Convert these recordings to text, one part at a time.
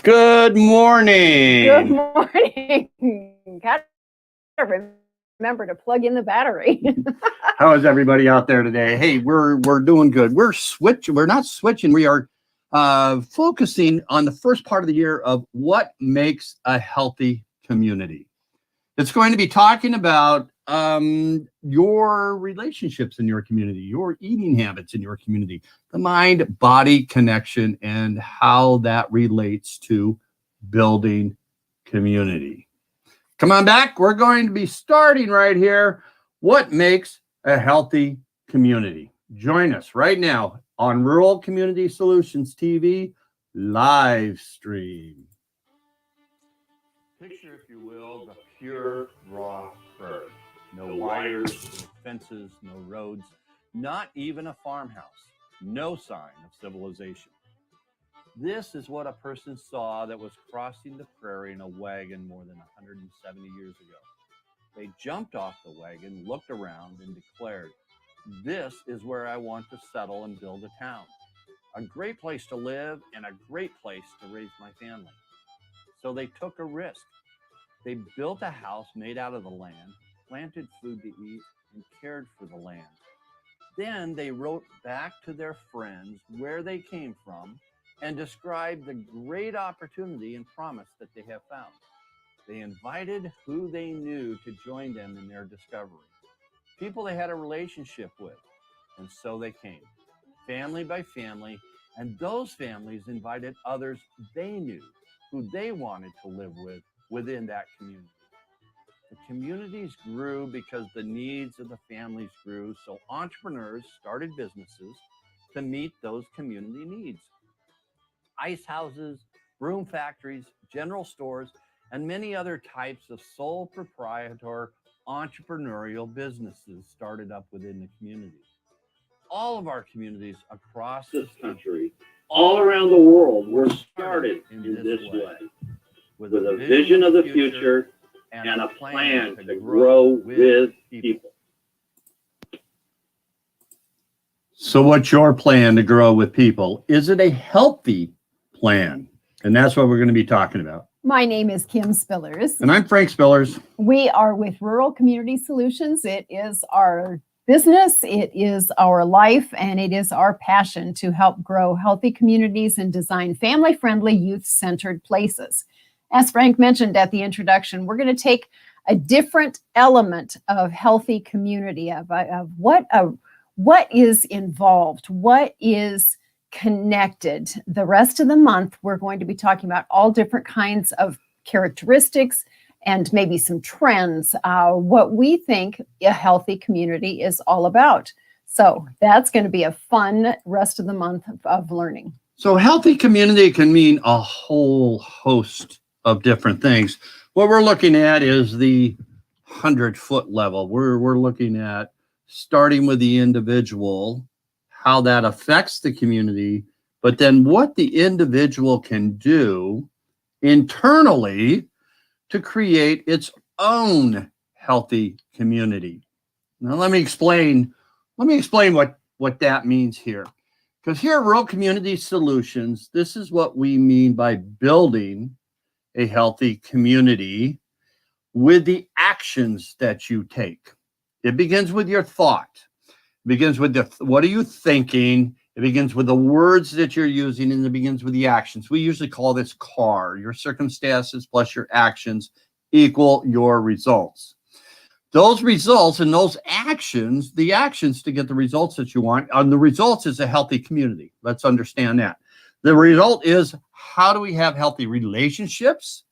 Good morning. Good morning. Got to remember to plug in the battery. How is everybody out there today? Hey, we're doing good. We're not switching. We are focusing on the first part of the year of what makes a healthy community. It's going to be talking about your relationships in your community, your eating habits in your community, the mind-body connection, and how that relates to building community. Come on back. We're going to be starting right here. What makes a healthy community? Join us right now on Rural Community Solutions TV live stream. Picture, if you will, the pure, raw prairie. No wires, no fences, no roads, not even a farmhouse. No sign of civilization. This is what a person saw that was crossing the prairie in a wagon more than 170 years ago. They jumped off the wagon, looked around, and declared, "This is where I want to settle and build a town. A great place to live and a great place to raise my family." So they took a risk. They built a house made out of the land, planted food to eat, and cared for the land. Then they wrote back to their friends where they came from and described the great opportunity and promise that they have found. They invited who they knew to join them in their discovery, people they had a relationship with, and so they came, family by family, and those families invited others they knew, who they wanted to live with within that community. The communities grew because the needs of the families grew, so entrepreneurs started businesses to meet those community needs. Ice houses, broom factories, general stores, and many other types of sole proprietor entrepreneurial businesses started up within the community. All of our communities across this country, all around the world, were started in this way, with a vision of the future and a plan to grow with people. So what's your plan to grow with people? Is it a healthy plan? And that's what we're going to be talking about. My name is Kim Spillers. And I'm Frank Spillers. We are with Rural Community Solutions. It is our business, it is our life, and it is our passion to help grow healthy communities and design family-friendly, youth-centered places. As Frank mentioned at the introduction, we're going to take a different element of healthy community, of what is involved, what is connected. The rest of the month, we're going to be talking about all different kinds of characteristics and maybe some trends, what we think a healthy community is all about. So that's going to be a fun rest of the month of learning. So healthy community can mean a whole host of different things. What we're looking at is the 100-foot level. We're looking at starting with the individual, how that affects the community, but then what the individual can do internally to create its own healthy community. Now let me explain what that means here. Because here at Rural Community Solutions, this is what we mean by building a healthy community with the actions that you take. It begins with your thought. It begins with what are you thinking? It begins with the words that you're using, and it begins with the actions. We usually call this CAR. Your circumstances plus your actions equal your results. Those results and those actions, the actions to get the results that you want, and the results is a healthy community. Let's understand that. The result is, how do we have healthy relationships?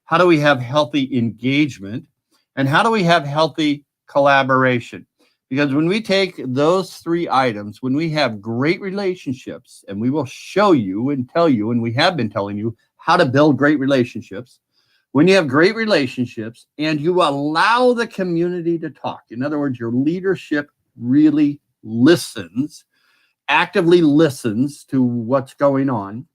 How do we have healthy engagement? And how do we have healthy collaboration? Because when we take those three items, when we have great relationships, and we will show you and tell you, and we have been telling you how to build great relationships. When you have great relationships and you allow the community to talk, in other words, your leadership really listens, actively listens to what's going on,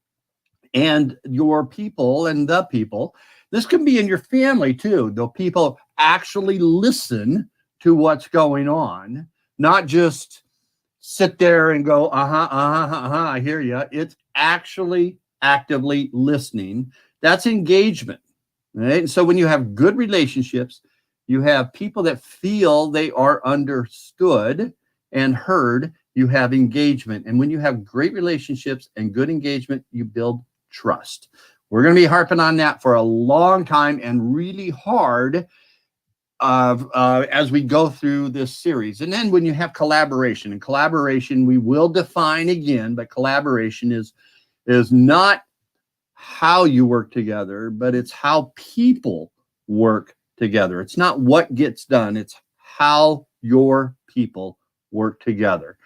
and your people and the people, this can be in your family too. The people actually listen to what's going on, not just sit there and go, I hear you. It's actually actively listening. That's engagement, right? And so when you have good relationships, you have people that feel they are understood and heard, you have engagement. And when you have great relationships and good engagement, you build trust. We're going to be harping on that for a long time and really hard as we go through this series. And then when you have collaboration, and collaboration we will define again, but collaboration is not how you work together, but it's how people work together. It's not what gets done, it's how your people work together.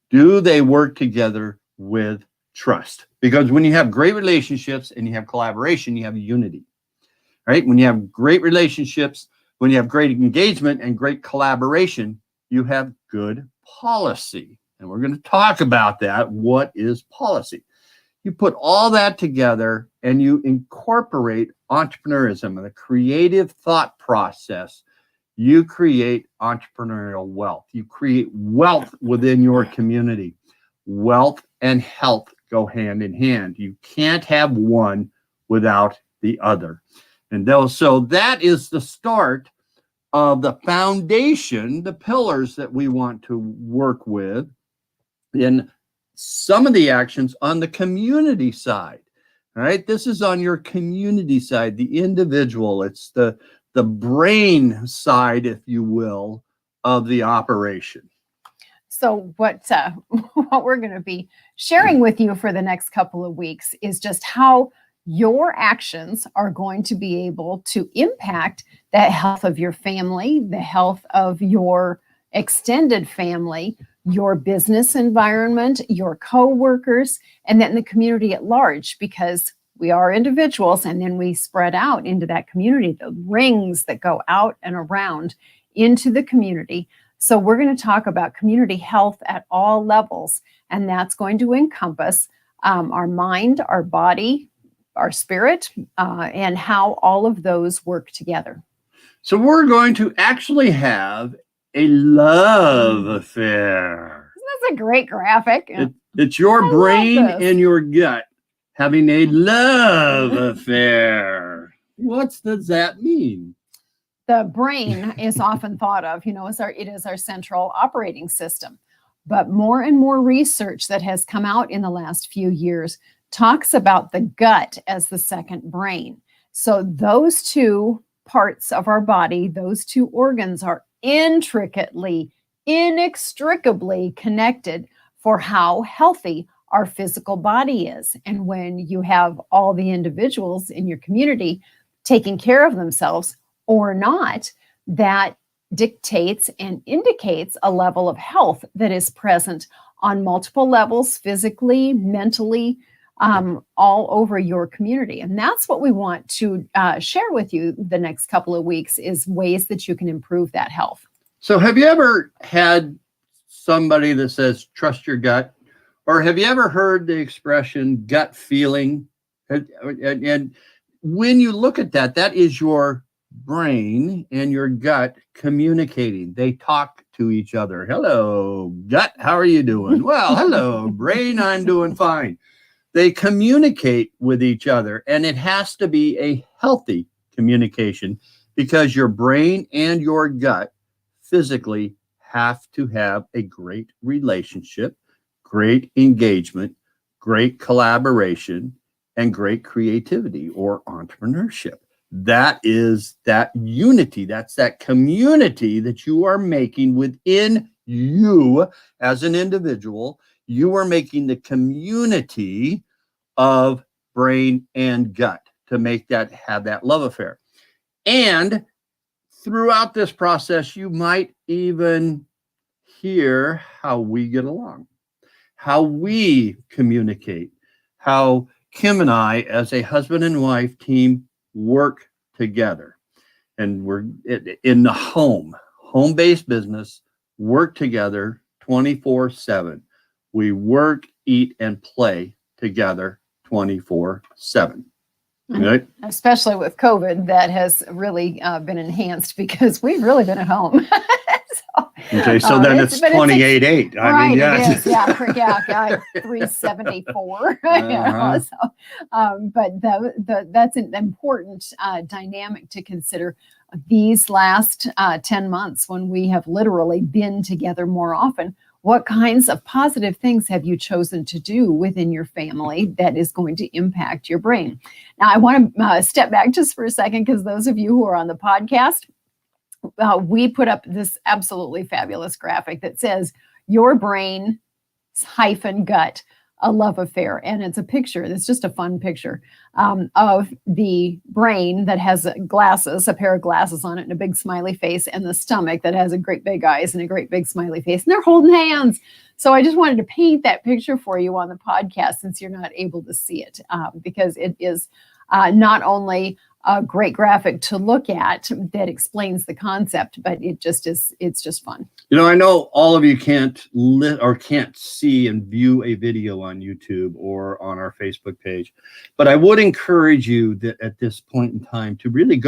Do they work together with trust? Because when you have great relationships and you have collaboration, you have unity, right? When you have great relationships, when you have great engagement and great collaboration, you have good policy. And we're going to talk about that. What is policy? You put all that together and you incorporate entrepreneurism and a creative thought process. You create entrepreneurial wealth. You create wealth within your community. Wealth and health go hand in hand. You can't have one without the other. And so that is the start of the foundation, the pillars that we want to work with in some of the actions on the community side. All right, this is on your community side, the individual. It's the brain side, if you will, of the operation. So what we're going to be sharing with you for the next couple of weeks is just how your actions are going to be able to impact the health of your family, the health of your extended family, your business environment, your co-workers, and then the community at large, because we are individuals and then we spread out into that community, the rings that go out and around into the community. So we're going to talk about community health at all levels, and that's going to encompass our mind, our body, our spirit, and how all of those work together. So we're going to actually have a love affair. That's a great graphic. It's your brain and your gut having a love affair. What does that mean? The brain is often thought of, it is our central operating system. But more and more research that has come out in the last few years talks about the gut as the second brain. So those two parts of our body, those two organs are intricately, inextricably connected for how healthy our physical body is. And when you have all the individuals in your community taking care of themselves or not, that dictates and indicates a level of health that is present on multiple levels, physically, mentally, all over your community. And that's what we want to share with you the next couple of weeks, is ways that you can improve that health. So have you ever had somebody that says, trust your gut? Or have you ever heard the expression gut feeling? And when you look at that, that is your brain and your gut communicating. They talk to each other. Hello, gut, how are you doing? Well, hello, brain, I'm doing fine. They communicate with each other, and it has to be a healthy communication, because your brain and your gut physically have to have a great relationship, great engagement, great collaboration, and great creativity or entrepreneurship. That is that unity. That's that community that you are making within you as an individual. You are making the community of brain and gut to make that, have that love affair. And throughout this process, you might even hear how we get along, how we communicate, how Kim and I, as a husband and wife team, work together. And we're in the home-based business, work together 24/7. We work, eat, and play together 24/7. Right? Especially with COVID, that has really been enhanced because we've really been at home. So Okay, so then it's but 28.8. I right, mean, yeah. it is. Yeah, 374. Uh-huh. But that's an important dynamic to consider. These last 10 months, when we have literally been together more often, what kinds of positive things have you chosen to do within your family that is going to impact your brain? Now, I want to step back just for a second, because those of you who are on the podcast, we put up this absolutely fabulous graphic that says your brain hyphen gut, a love affair. And it's a picture, it's just a fun picture of the brain that has glasses, a pair of glasses on it and a big smiley face, and the stomach that has a great big eyes and a great big smiley face. And they're holding hands. So I just wanted to paint that picture for you on the podcast, since you're not able to see it, because it is not only a great graphic to look at that explains the concept, but it's just fun. You know, I know all of you can't see and view a video on YouTube or on our Facebook page, but I would encourage you that at this point in time to really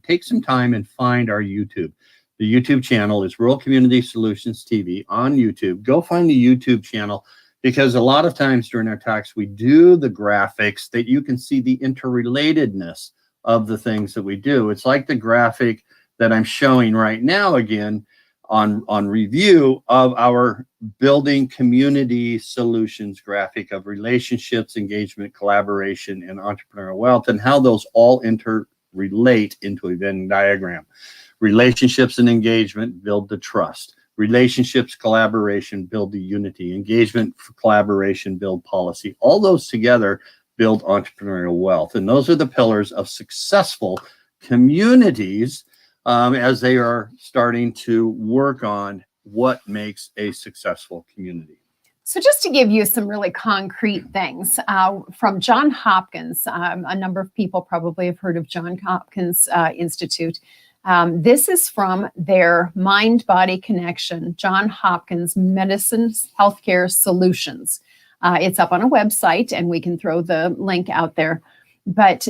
take some time and find our YouTube. The YouTube channel is Rural Community Solutions TV on YouTube. Go find the YouTube channel, because a lot of times during our talks, we do the graphics that you can see the interrelatedness of the things that we do. It's like the graphic that I'm showing right now, again, on review of our Building Community Solutions graphic of relationships, engagement, collaboration, and entrepreneurial wealth, and how those all interrelate into a Venn diagram. Relationships and engagement build the trust. Relationships, collaboration build the unity. Engagement, collaboration build policy. All those together build entrepreneurial wealth. And those are the pillars of successful communities as they are starting to work on what makes a successful community. So just to give you some really concrete things from Johns Hopkins, a number of people probably have heard of Johns Hopkins Institute. This is from their Mind-Body Connection, Johns Hopkins Medicine Healthcare Solutions. It's up on a website, and we can throw the link out there. But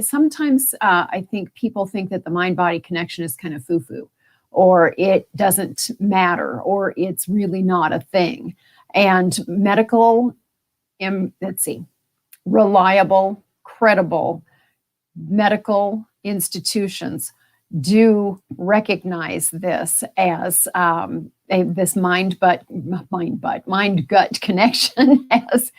sometimes I think people think that the mind-body connection is kind of foo-foo, or it doesn't matter, or it's really not a thing. And reliable, credible medical institutions do recognize this as this mind-gut connection. As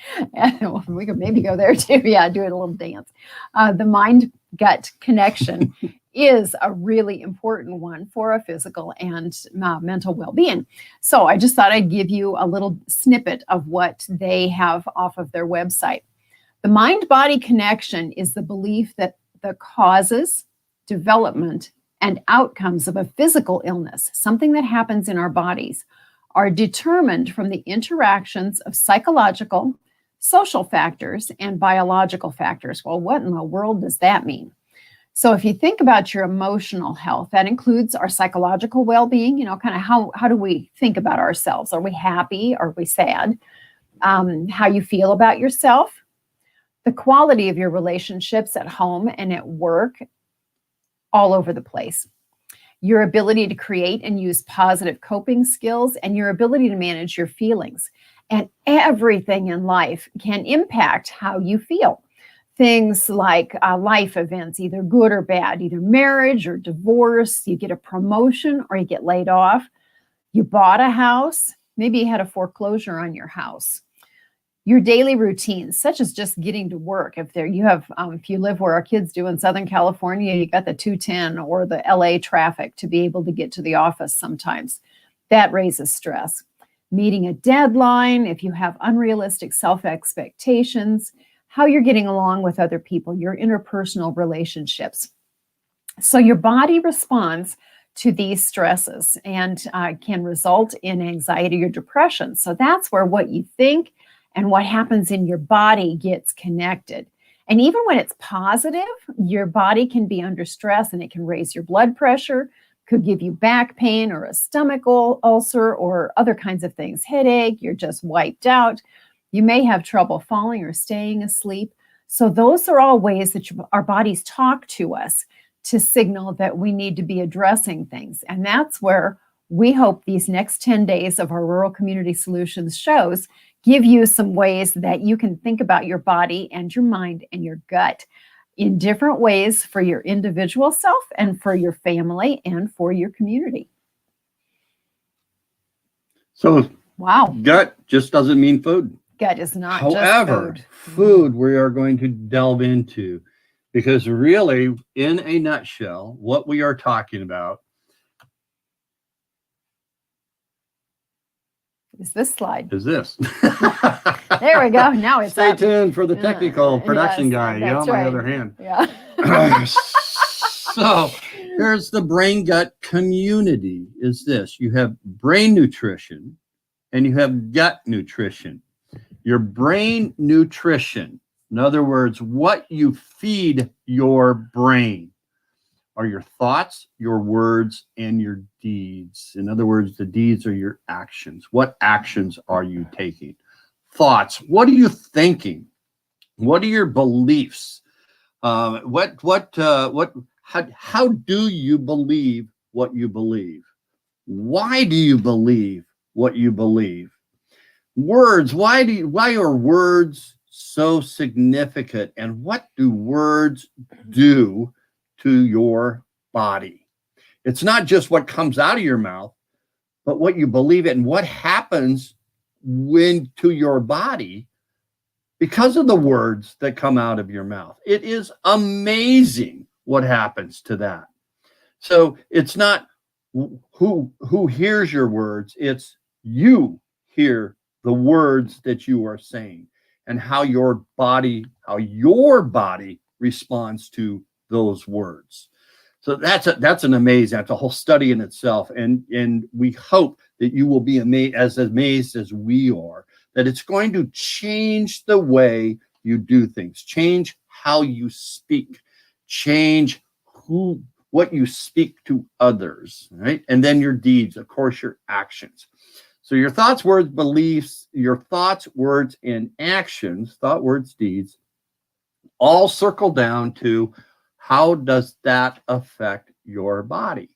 we could maybe go there too. Yeah, do it a little dance. The mind-gut connection is a really important one for a physical and mental well-being. So I just thought I'd give you a little snippet of what they have off of their website. The mind-body connection is the belief that the causes, development, and outcomes of a physical illness, something that happens in our bodies, are determined from the interactions of psychological, social factors, and biological factors. Well, what in the world does that mean? So if you think about your emotional health, that includes our psychological well-being, kind of how do we think about ourselves? Are we happy? Are we sad? How you feel about yourself, the quality of your relationships at home and at work, all over the place. Your ability to create and use positive coping skills, and your ability to manage your feelings. And everything in life can impact how you feel. Things like life events, either good or bad, either marriage or divorce, you get a promotion or you get laid off. You bought a house, maybe you had a foreclosure on your house. Your daily routines, such as just getting to work. If you live where our kids do in Southern California, you got the 210 or the LA traffic to be able to get to the office sometimes. That raises stress. Meeting a deadline, if you have unrealistic self-expectations, how you're getting along with other people, your interpersonal relationships. So your body responds to these stresses and can result in anxiety or depression. So that's where what you think and what happens in your body gets connected. And even when it's positive, your body can be under stress and it can raise your blood pressure, could give you back pain or a stomach ulcer or other kinds of things, headache, you're just wiped out. You may have trouble falling or staying asleep. So those are all ways that our bodies talk to us to signal that we need to be addressing things. And that's where We hope these next 10 days of our Rural Community Solutions shows give you some ways that you can think about your body and your mind and your gut in different ways for your individual self and for your family and for your community. So Wow. gut just doesn't mean food. Gut is not However, just food we are going to delve into, because really, in a nutshell, what we are talking about is this slide. is this. There we go. Now it's Stay up. tuned for the technical production Yes, guy. You that's on my right. other hand. Yeah. So here's the brain gut community is this. You have brain nutrition and you have gut nutrition. Your brain nutrition, in other words, what you feed your brain, are your thoughts, your words, and your deeds. In other words, the deeds are your actions. What actions are you taking? Thoughts, what are you thinking? What are your beliefs? How do you believe what you believe? Why do you believe what you believe? Words, why are words so significant? And what do words do to your body? It's not just what comes out of your mouth, but what you believe it and what happens when to your body because of the words that come out of your mouth. It is amazing what happens to that. So it's not who hears your words, it's you hear the words that you are saying and how your body responds to those words. So that's a whole study in itself. And we hope that you will be amazed as we are, that it's going to change the way you do things, change how you speak, change what you speak to others, right? And then your deeds, of course, your actions. So your thoughts, words, beliefs, your thoughts, words, and actions, thought, words, deeds, all circle down to how does that affect your body?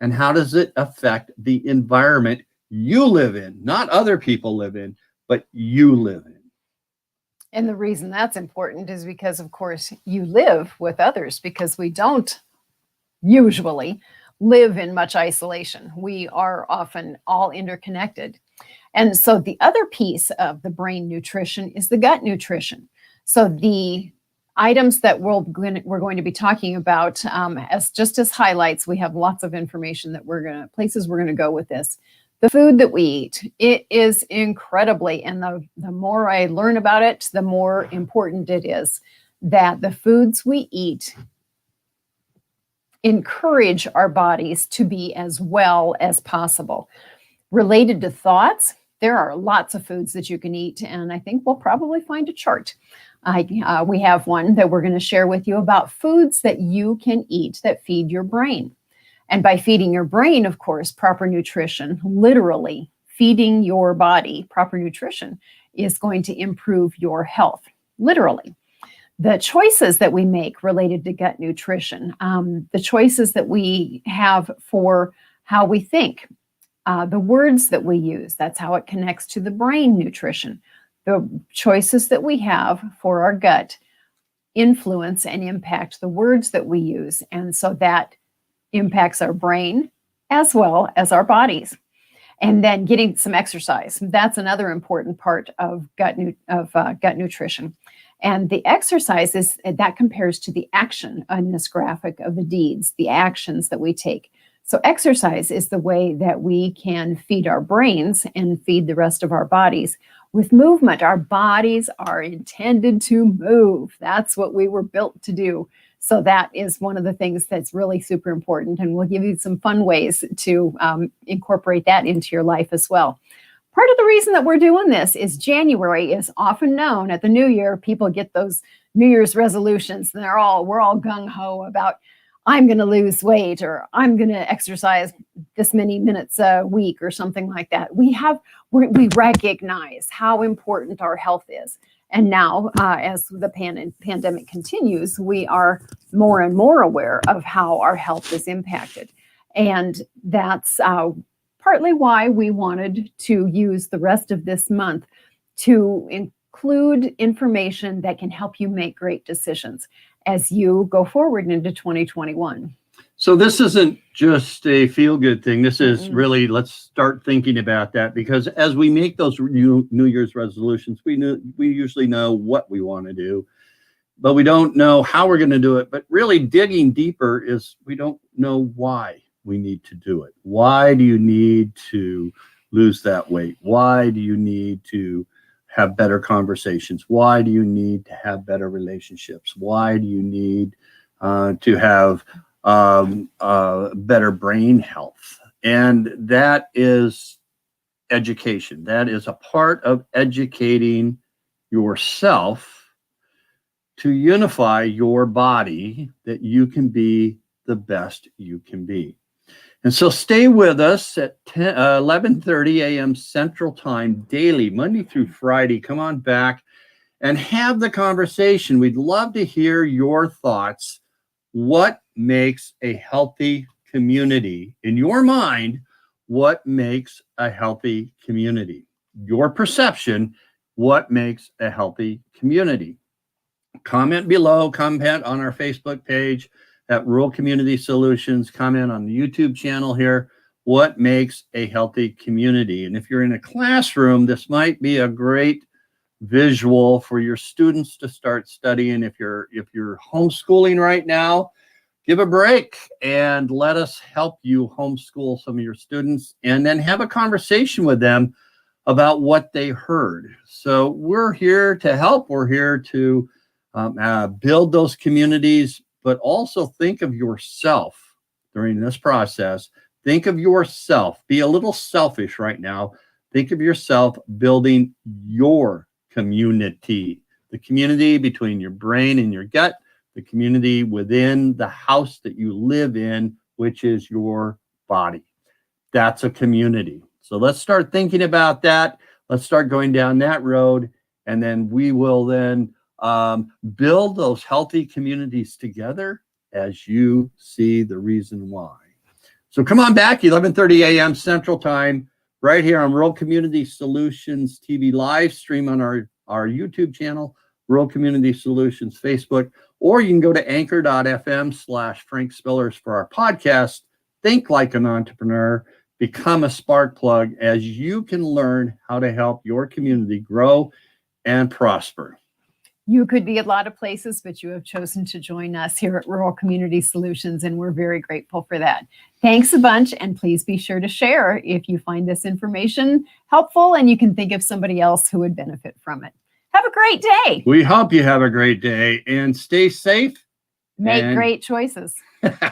And how does it affect the environment you live in? Not other people live in, but you live in. And the reason that's important is because, of course, you live with others, because we don't usually live in much isolation. We are often all interconnected. And so the other piece of the brain nutrition is the gut nutrition. So the items that we're going to be talking about as highlights, we have lots of information that places we're going to go with this. The food that we eat, it is incredibly, and the more I learn about it, the more important it is that the foods we eat encourage our bodies to be as well as possible. Related to thoughts, there are lots of foods that you can eat, and I think we'll probably find a chart. We have one that we're going to share with you about foods that you can eat that feed your brain. And by feeding your brain, of course, proper nutrition, literally feeding your body proper nutrition, is going to improve your health, literally. The choices that we make related to gut nutrition, the choices that we have for how we think, the words that we use, that's how it connects to the brain nutrition. The choices that we have for our gut influence and impact the words that we use. And so that impacts our brain as well as our bodies. And then getting some exercise. That's another important part of gut nutrition. And the exercise that compares to the action on this graphic of the deeds, the actions that we take. So exercise is the way that we can feed our brains and feed the rest of our bodies with movement. Our bodies are intended to move. That's what we were built to do. So that is one of the things that's really super important. And we'll give you some fun ways to incorporate that into your life as well. Part of the reason that we're doing this is January is often known at the new year. People get those New Year's resolutions and we're all gung-ho about, I'm going to lose weight or I'm going to exercise this many minutes a week or something like that. We recognize how important our health is. And now, as the pandemic continues, we are more and more aware of how our health is impacted. And that's partly why we wanted to use the rest of this month to include information that can help you make great decisions as you go forward into 2021. So this isn't just a feel-good thing. This is Mm-mm. really, let's start thinking about that, because as we make those New Year's resolutions, we usually know what we want to do, but we don't know how we're going to do it. But really digging deeper is we don't know why we need to do it. Why do you need to lose that weight? Why do you need to have better conversations? Why do you need to have better relationships? Why do you need to have better brain health? And that is education. That is a part of educating yourself to unify your body, that you can be the best you can be. And so stay with us at 11:30 a.m. Central Time daily, Monday through Friday. Come on back and have the conversation. We'd love to hear your thoughts. What makes a healthy community? In your mind, what makes a healthy community? Your perception, what makes a healthy community? Comment below, comment on our Facebook page at Rural Community Solutions, comment on the YouTube channel here. What makes a healthy community? And if you're in a classroom, this might be a great visual for your students to start studying. If you're homeschooling right now, give a break and let us help you homeschool some of your students, and then have a conversation with them about what they heard. So we're here to help. We're here to build those communities, but also think of yourself during this process. Think of yourself. Be a little selfish right now. Think of yourself building your community, the community between your brain and your gut, the community within the house that you live in, which is your body. That's a community. So let's start thinking about that. Let's start going down that road, and then we will then build those healthy communities together as you see the reason why. So come on back, 11:30 a.m. Central Time, right here on Rural Community Solutions TV live stream on our YouTube channel, Rural Community Solutions Facebook, or you can go to anchor.fm/Frank Spillers for our podcast, Think Like an Entrepreneur, become a spark plug, as you can learn how to help your community grow and prosper. You could be a lot of places, but you have chosen to join us here at Rural Community Solutions, and we're very grateful for that. Thanks a bunch, and please be sure to share if you find this information helpful and you can think of somebody else who would benefit from it. Have a great day. We hope you have a great day and stay safe. Make great choices.